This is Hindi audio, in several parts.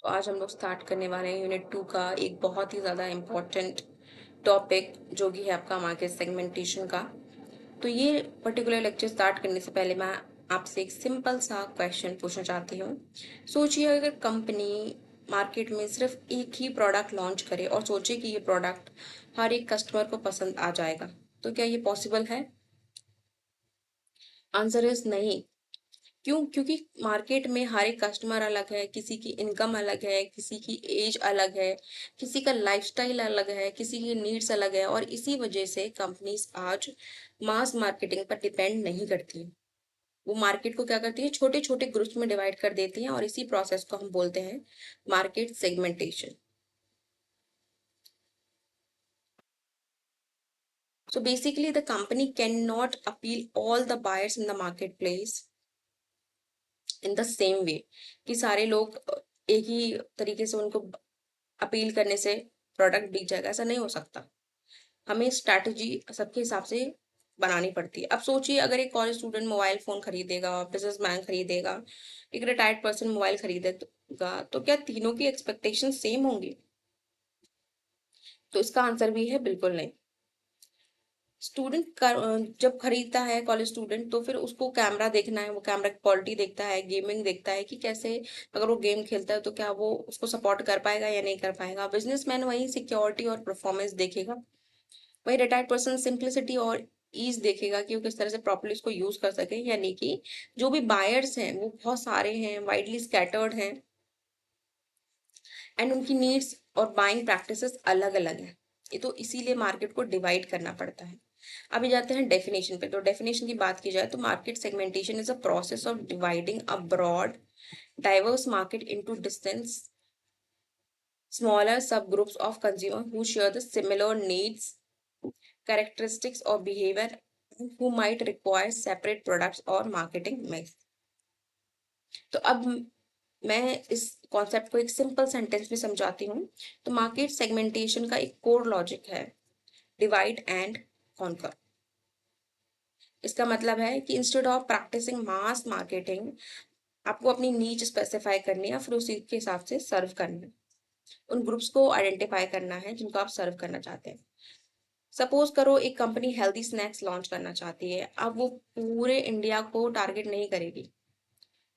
तो आज हम लोग स्टार्ट करने वाले हैं यूनिट 2 का एक बहुत ही ज़्यादा इम्पोर्टेंट टॉपिक जो कि है आपका मार्केट सेगमेंटेशन का। तो ये पर्टिकुलर लेक्चर स्टार्ट करने से पहले मैं आपसे एक सिंपल सा क्वेश्चन पूछना चाहती हूँ। सोचिए अगर कंपनी मार्केट में सिर्फ एक ही प्रोडक्ट लॉन्च करे और सोचे कि ये प्रोडक्ट हर एक कस्टमर को पसंद आ जाएगा, तो क्या ये पॉसिबल है? आंसर इज नहीं। क्यों? क्योंकि मार्केट में हर एक कस्टमर अलग है, किसी की इनकम अलग है, किसी की एज अलग है, किसी का लाइफस्टाइल अलग है, किसी की नीड्स अलग है और इसी वजह से कंपनीज आज मास मार्केटिंग पर डिपेंड नहीं करती हैं। वो मार्केट को क्या करती है, छोटे छोटे ग्रुप्स में डिवाइड कर देती हैं और इसी प्रोसेस को हम बोलते हैं market segmentation. So basically the company cannot appeal all the buyers in the marketplace in the same way कि सारे लोग एक ही तरीके से उनको अपील करने से प्रोडक्ट बिक जाएगा, ऐसा नहीं हो सकता। हमें स्ट्रैटेजी सबके हिसाब से बनानी पड़ती है। अब सोचिए अगर एक कॉलेज स्टूडेंट मोबाइल फोन खरीदेगा, बिजनेसमैन खरीदेगा, एक रिटायर्ड पर्सन मोबाइल खरीदेगा, तो क्या तीनों की एक्सपेक्टेशन सेम होंगी? तो इसका आंसर भी है बिल्कुल नहीं। स्टूडेंट जब खरीदता है कॉलेज स्टूडेंट, तो फिर उसको कैमरा देखना है, वो कैमरा की क्वालिटी देखता है, गेमिंग देखता है कि कैसे, अगर वो गेम खेलता है तो क्या वो उसको सपोर्ट कर पाएगा या नहीं कर पाएगा। बिजनेसमैन वही सिक्योरिटी और परफॉर्मेंस देखेगा, वही रिटायर्ड पर्सन सिंप्लिसिटी और ईज देखेगा कि वो किस तरह से प्रॉपर्ली उसको यूज कर सके। यानी कि जो भी बायर्स हैं वो बहुत सारे हैं, वाइडली स्कैटर्ड हैं एंड उनकी नीड्स और बाइंग प्रैक्टिसेस अलग अलग हैं। ये तो इसीलिए मार्केट को डिवाइड करना पड़ता है। अभी जाते हैं डेफिनेशन पे। तो डेफिनेशन की बात की जाए तो market segmentation is a process of dividing a broad diverse market into distant smaller subgroups of consumers who share the similar needs, characteristics or behavior and who might require separate products or marketing mix। तो अब मैं इस कॉन्सेप्ट को एक सिंपल सेंटेंस में समझाती हूँ। तो मार्केट सेगमेंटेशन का एक कोर लॉजिक है डिवाइड एंड कॉन्कर। इसका मतलब है कि instead of practicing mass marketing, आपको अपनी नीच स्पेसिफाई करनी है, फिर उसी के हिसाब से सर्व करना है। उन ग्रुप्स को आइडेंटिफाई करना है जिनको आप सर्व करना चाहते हैं। सपोज करो एक कंपनी हेल्दी स्नैक्स लॉन्च करना चाहती है। अब वो पूरे इंडिया को टारगेट नहीं करेगी,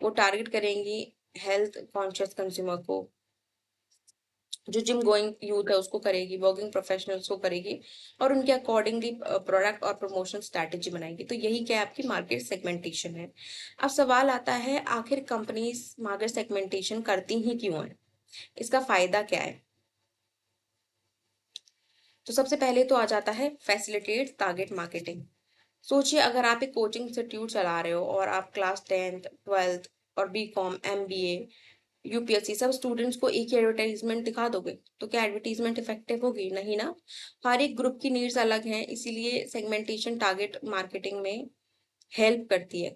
वो टारगेट करेंगी हेल्थ कॉन्शियस कंज्यूमर को। जो जिम गोइंग यूथ है उसको करेगी, वर्किंग प्रोफेशनल्स को करेगी और उनके अकॉर्डिंगली प्रोडक्ट और प्रमोशन स्ट्रैटेजी बनाएगी। तो यही क्या है, आपकी मार्केट सेगमेंटेशन है। अब सवाल आता है आखिर कंपनीज मार्केट सेगमेंटेशन करती ही क्यों है, इसका फायदा क्या है? तो सबसे पहले तो आ जाता है फैसिलिटेट टारगेट मार्केटिंग। सोचिए अगर आप एक कोचिंग इंस्टीट्यूट चला रहे हो और आप क्लास 10th 12th और बीकॉम एमबीए यूपीएससी सब स्टूडेंट्स को एक ही एडवर्टाइजमेंट दिखा दोगे, तो क्या एडवर्टाइजमेंट इफेक्टिव होगी? नहीं ना। हर एक ग्रुप की नीड्स अलग हैं, इसीलिए सेगमेंटेशन टारगेट मार्केटिंग में हेल्प करती है।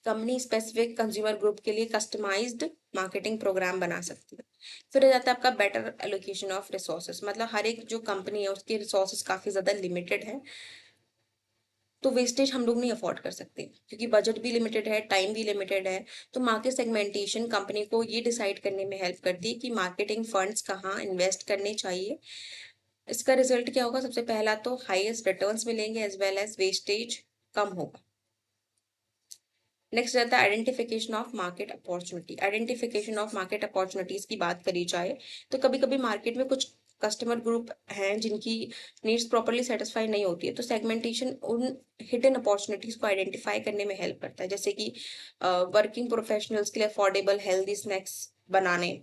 कंपनी स्पेसिफिक कंज्यूमर ग्रुप के लिए कस्टमाइज्ड मार्केटिंग प्रोग्राम बना सकती है। फिर आ जाता है आपका बेटर एलोकेशन ऑफ रिसोर्सेस। मतलब हर एक जो कंपनी है उसके रिसोर्सेस काफी ज्यादा लिमिटेड है, तो वेस्टेज हम लोग नहीं अफोर्ड कर सकते क्योंकि बजट भी लिमिटेड है, टाइम भी लिमिटेड है। तो मार्केट सेगमेंटेशन कंपनी को ये डिसाइड करने में हेल्प करती है कि मार्केटिंग फंड्स कहाँ इन्वेस्ट करने चाहिए। इसका रिजल्ट क्या होगा? सबसे पहला तो हाईएस्ट रिटर्न्स मिलेंगे एज वेल एज वेस्टेज कम होगा। नेक्स्ट रहता है identification of market opportunity. Identification of market opportunities की बात करी जाए तो कभी कभी मार्केट में कुछ कस्टमर ग्रुप हैं जिनकी नीड्स प्रॉपरली सेटिस्फाई नहीं होती है। तो सेगमेंटेशन उन हिडन अपॉर्चुनिटीज को आइडेंटिफाई करने में हेल्प करता है, जैसे कि वर्किंग प्रोफेशनल्स के लिए अफोर्डेबल हेल्दी स्नैक्स बनाने,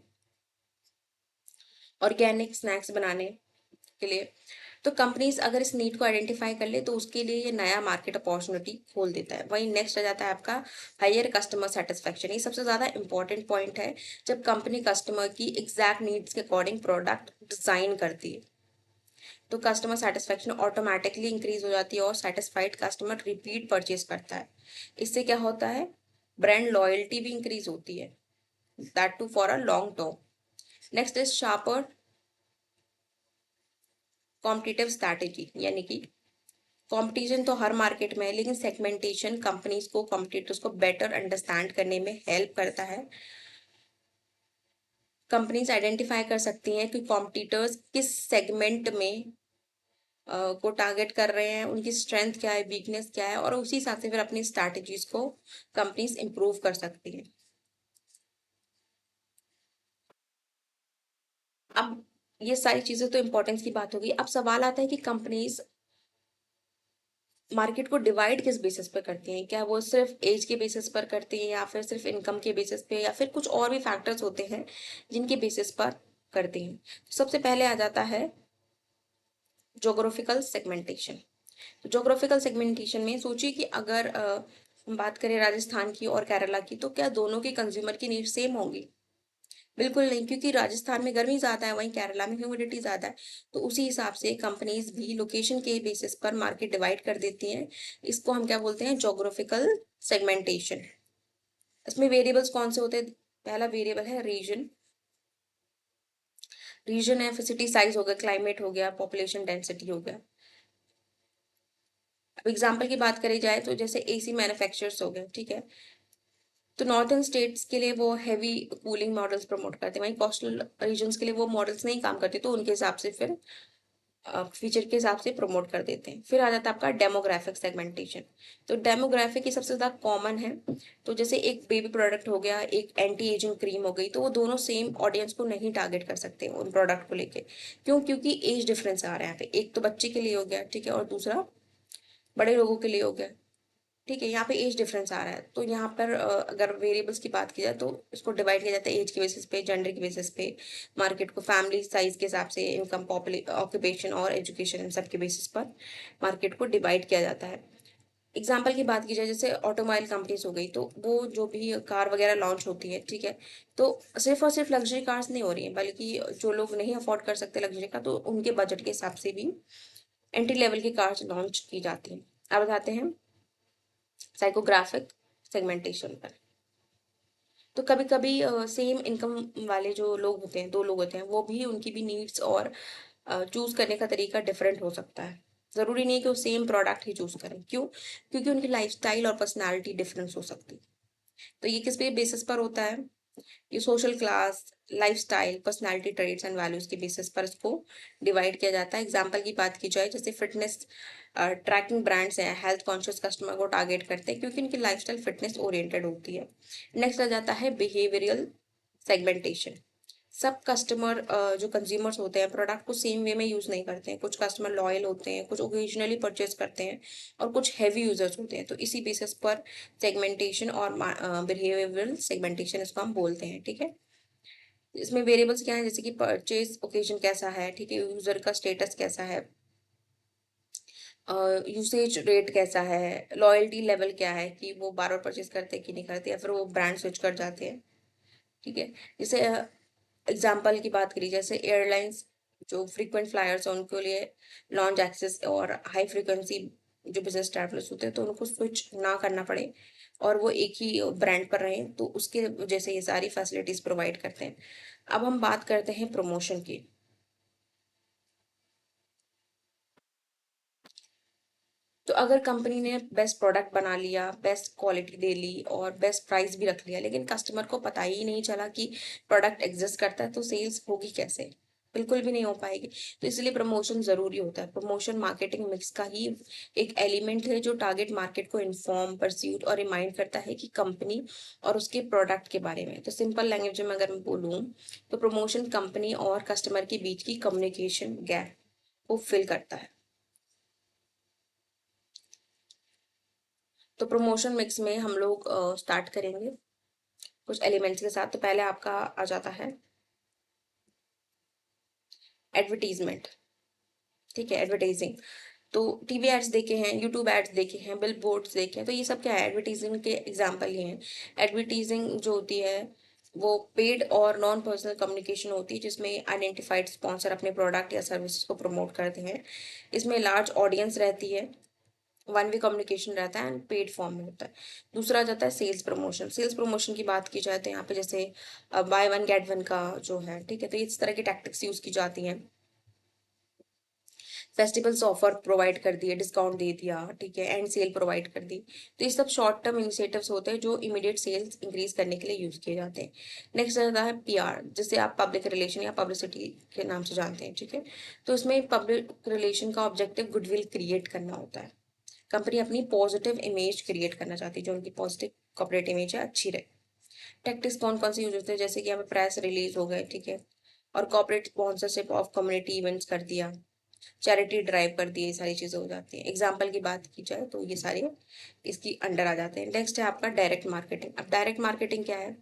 ऑर्गेनिक स्नैक्स बनाने के लिए। तो कंपनीज अगर इस नीड को आइडेंटिफाई कर ले तो उसके लिए ये नया मार्केट अपॉर्चुनिटी खोल देता है। वहीं नेक्स्ट आ जाता है आपका हायर कस्टमर सेटिस्फेक्शन। ये सबसे ज्यादा इंपॉर्टेंट पॉइंट है। जब कंपनी कस्टमर की एग्जैक्ट नीड्स के अकॉर्डिंग प्रोडक्ट डिजाइन करती है तो कस्टमर सेटिस्फेक्शन ऑटोमेटिकली इंक्रीज हो जाती है और सेटिस्फाइड कस्टमर रिपीट परचेज करता है। इससे क्या होता है, ब्रांड लॉयल्टी भी इंक्रीज होती है, that too for a long term. Next is sharper competitive strategy. यानी कि कंपटीशन तो हर मार्केट में है, लेकिन सेगमेंटेशन कंपनीज को कॉम्पिटिटर्स को बेटर अंडरस्टैंड करने में हेल्प करता है कंपनीज आइडेंटिफाई कर सकती हैं कि कॉम्पिटिटर्स किस सेगमेंट में को टारगेट कर रहे हैं, उनकी स्ट्रेंथ क्या है, वीकनेस क्या है, और उसी हिसाब से फिर अपनी स्ट्रैटेजीज को कंपनीज इंप्रूव कर सकती हैं। अब ये सारी चीजें तो इम्पोर्टेंस की बात होगी। अब सवाल आता है कि कंपनीज मार्केट को डिवाइड किस बेसिस पर करती हैं? क्या वो सिर्फ एज के बेसिस पर करती हैं, या फिर सिर्फ इनकम के बेसिस पे, या फिर कुछ और भी फैक्टर्स होते हैं जिनके बेसिस पर करती हैं? तो सबसे पहले आ जाता है जोग्राफिकल सेगमेंटेशन। तो जोग्राफिकल सेगमेंटेशन में सोचिए कि अगर हम बात करें राजस्थान की और केरला की, तो क्या दोनों के कंज्यूमर की नीड सेम होगी? बिल्कुल नहीं, क्योंकि राजस्थान में गर्मी ज्यादा है, वहीं केरला में ह्यूमिडिटी ज्यादा है। तो उसी हिसाब से कंपनीज भी लोकेशन के बेसिस पर मार्केट डिवाइड कर देती हैं। इसको हम क्या बोलते हैं? Geographical segmentation. इसमें वेरिएबल्स कौन से होते हैं? पहला वेरिएबल है रीजन। रीजन है सिटी साइज हो गया, क्लाइमेट हो गया, पॉपुलेशन डेंसिटी हो गया। अब एग्जाम्पल की बात करी जाए तो जैसे एसी मैन्युफैक्चरर्स हो गए, ठीक है, तो नॉर्थन स्टेट्स के लिए वो हैवी कूलिंग मॉडल्स प्रमोट करते हैं, वहीं कोस्टल रीजन्स के लिए वो मॉडल्स नहीं काम करते, तो उनके हिसाब से फिर फीचर के हिसाब से प्रमोट कर देते हैं। फिर आ जाता है आपका डेमोग्राफिक सेगमेंटेशन। तो डेमोग्राफिक ही सबसे ज्यादा कॉमन है। तो जैसे एक बेबी प्रोडक्ट हो गया, एक एंटी एजिंग क्रीम हो गई, तो वो दोनों सेम ऑडियंस को नहीं टारगेट कर सकते उन प्रोडक्ट को लेके। क्यों? क्योंकि एज डिफरेंस आ रहा है यहाँ पे। एक तो बच्चे के लिए हो गया, ठीक है, और दूसरा बड़े लोगों के लिए हो गया, ठीक है। यहाँ पे एज डिफरेंस आ रहा है, तो यहाँ पर अगर वेरिएबल्स की बात की जाए तो इसको डिवाइड किया जाता है एज के बेसिस पे, जेंडर के बेसिस पे, मार्केट को फैमिली साइज के हिसाब से, इनकम, ऑक्यूपेशन और एजुकेशन, इन सब के बेसिस पर मार्केट को डिवाइड किया जाता है। एग्जाम्पल की बात की जाए, जैसे ऑटोमोबाइल कंपनीज हो गई, तो वो जो भी कार वगैरह लॉन्च होती है, ठीक है, तो सिर्फ और सिर्फ लग्जरी कार्स नहीं हो रही है, बल्कि जो लोग नहीं अफोर्ड कर सकते लग्जरी का, तो उनके बजट के हिसाब से भी एंट्री लेवल की कार्स लॉन्च की जाती हैं। अब बताते हैं साइकोग्राफिक सेगमेंटेशन पर। तो कभी कभी सेम इनकम वाले जो लोग होते हैं, दो लोग होते हैं, वो भी उनकी भी नीड्स और चूज करने का तरीका डिफरेंट हो सकता है। जरूरी नहीं है कि वो सेम प्रोडक्ट ही चूज करें। क्यों? क्योंकि उनकी लाइफस्टाइल और पर्सनालिटी डिफरेंस हो सकती है। तो ये किस पे बेसिस पर होता है? ये social class, lifestyle, personality traits and values के बेसिस पर इसको डिवाइड किया जाता है। एग्जांपल की बात की जाए, जैसे फिटनेस ट्रैकिंग ब्रांड्स हैं, हेल्थ कॉन्शियस कस्टमर को टारगेट करते हैं क्योंकि इनकी लाइफस्टाइल फिटनेस ओरिएंटेड होती है। नेक्स्ट आ जाता है बिहेवियरल सेगमेंटेशन। सब कस्टमर जो कंज्यूमर्स होते हैं प्रोडक्ट को सेम वे में यूज नहीं करते हैं। कुछ कस्टमर लॉयल होते हैं, कुछ ओकेजनली परचेज करते हैं, और कुछ हैवी यूजर्स होते हैं। तो इसी बेसिस पर सेगमेंटेशन और बिहेवियरल सेगमेंटेशन इसको हम बोलते हैं, ठीक है। इसमें वेरिएबल्स क्या है? जैसे कि परचेज ओकेजन कैसा है, ठीक है, यूजर का स्टेटस कैसा है, यूसेज रेट कैसा है, लॉयल्टी लेवल क्या है, कि वो बार बार परचेज करते हैं कि नहीं करते, या फिर वो ब्रांड स्विच कर जाते हैं, ठीक है। जैसे एग्जाम्पल की बात करी, जैसे एयरलाइंस जो फ्रीक्वेंट फ्लायर्स हैं उनके लिए लॉन्च एक्सेस और हाई फ्रीक्वेंसी जो बिजनेस ट्रैवलर्स होते हैं, तो उनको स्विच ना करना पड़े और वो एक ही ब्रांड पर रहें, तो उसके वजह से ये सारी फैसिलिटीज प्रोवाइड करते हैं। अब हम बात करते हैं प्रमोशन की। तो अगर कंपनी ने बेस्ट प्रोडक्ट बना लिया, बेस्ट क्वालिटी दे ली और बेस्ट प्राइस भी रख लिया, लेकिन कस्टमर को पता ही नहीं चला कि प्रोडक्ट एग्जिस्ट करता है, तो सेल्स होगी कैसे? बिल्कुल भी नहीं हो पाएगी। तो इसलिए प्रमोशन जरूरी होता है। प्रमोशन मार्केटिंग मिक्स का ही एक एलिमेंट है जो टारगेट मार्केट को इन्फॉर्म, परस्यूट और रिमाइंड करता है कि कंपनी और उसके प्रोडक्ट के बारे में। तो सिंपल लैंग्वेज में अगर मैं बोलूँ, तो प्रमोशन कंपनी और कस्टमर के बीच की कम्युनिकेशन गैप को फिल करता है। तो प्रमोशन मिक्स में हम लोग स्टार्ट करेंगे कुछ एलिमेंट्स के साथ। तो पहले आपका आ जाता है एडवर्टीजमेंट, ठीक है, एडवर्टाइजिंग। तो टीवी एड्स देखे हैं, यूट्यूब एड्स देखे हैं, बिल बोर्ड्स देखे हैं, तो ये सब क्या है? एडवर्टीजिंग के एग्जाम्पल ही हैं। एडवर्टीजिंग जो होती है वो पेड और नॉन पर्सनल कम्युनिकेशन होती है, जिसमें आइडेंटिफाइड स्पॉन्सर अपने प्रोडक्ट या सर्विसेज को प्रमोट करते हैं। इसमें लार्ज ऑडियंस रहती है, वन वे कम्युनिकेशन रहता है एंड पेड फॉर्म में होता है। दूसरा आ जाता है सेल्स प्रमोशन। सेल्स प्रमोशन की बात की जाए तो यहाँ पे जैसे बाय वन गेट वन का जो है, ठीक है, तो इस तरह की टैक्टिक्स यूज की जाती हैं। फेस्टिवल्स ऑफर प्रोवाइड कर दिए, डिस्काउंट दे दिया, ठीक है, एंड सेल प्रोवाइड कर दी। तो ये सब शॉर्ट टर्म इनिशिएटिव्स होते हैं जो इमीडिएट सेल्स इंक्रीज करने के लिए यूज किए जाते हैं। नेक्स्ट आता है पीआर, जिसे आप पब्लिक रिलेशन या पब्लिसिटी के नाम से जानते हैं, ठीक है। तो इसमें पब्लिक रिलेशन का ऑब्जेक्टिव गुडविल क्रिएट करना होता है। कंपनी अपनी पॉजिटिव इमेज क्रिएट करना चाहती है, जो उनकी पॉजिटिव कॉर्पोरेट इमेज है अच्छी रहे। टैक्टिक्स कौन कौन से यूज होते हैं, जैसे कि हमें प्रेस रिलीज हो गए, ठीक है, और corporate sponsorship of community events कर दिया, चैरिटी ड्राइव कर दी, ये सारी चीजें हो जाती हैं। एग्जाम्पल की बात की जाए तो ये सारे इसकी अंडर आ जाते हैं। नेक्स्ट है आपका डायरेक्ट मार्केटिंग। अब डायरेक्ट मार्केटिंग क्या है,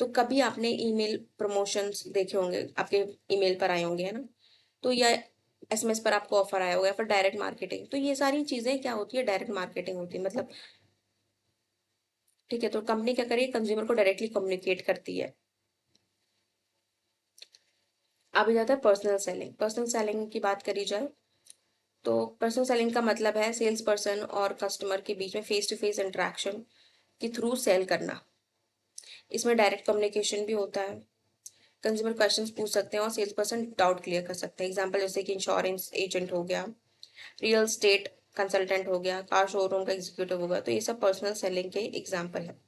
तो कभी आपने ईमेल प्रमोशंस देखे होंगे, आपके ईमेल पर आए होंगे, है ना, तो या एसएमएस पर आपको ऑफर आया होगा, या फिर डायरेक्ट मार्केटिंग। तो ये सारी चीजें क्या होती है, डायरेक्ट मार्केटिंग होती है। मतलब ठीक है, तो कंपनी क्या करेगी, कंज्यूमर को डायरेक्टली कम्युनिकेट करती है। अब आ जाता है पर्सनल सेलिंग। पर्सनल सेलिंग की बात करी जाए तो पर्सनल सेलिंग का मतलब है सेल्स पर्सन और कस्टमर के बीच में फेस टू फेस इंटरेक्शन के थ्रू सेल करना। इसमें डायरेक्ट कम्युनिकेशन भी होता है, कंज्यूमर क्वेश्चंस पूछ सकते हैं और सेल्स पर्सन डाउट क्लियर कर सकते हैं। एग्जांपल जैसे कि इंश्योरेंस एजेंट हो गया, रियल स्टेट कंसल्टेंट हो गया, कार शोरूम का एग्जीक्यूटिव हो गया। तो ये सब पर्सनल सेलिंग के एग्जांपल है।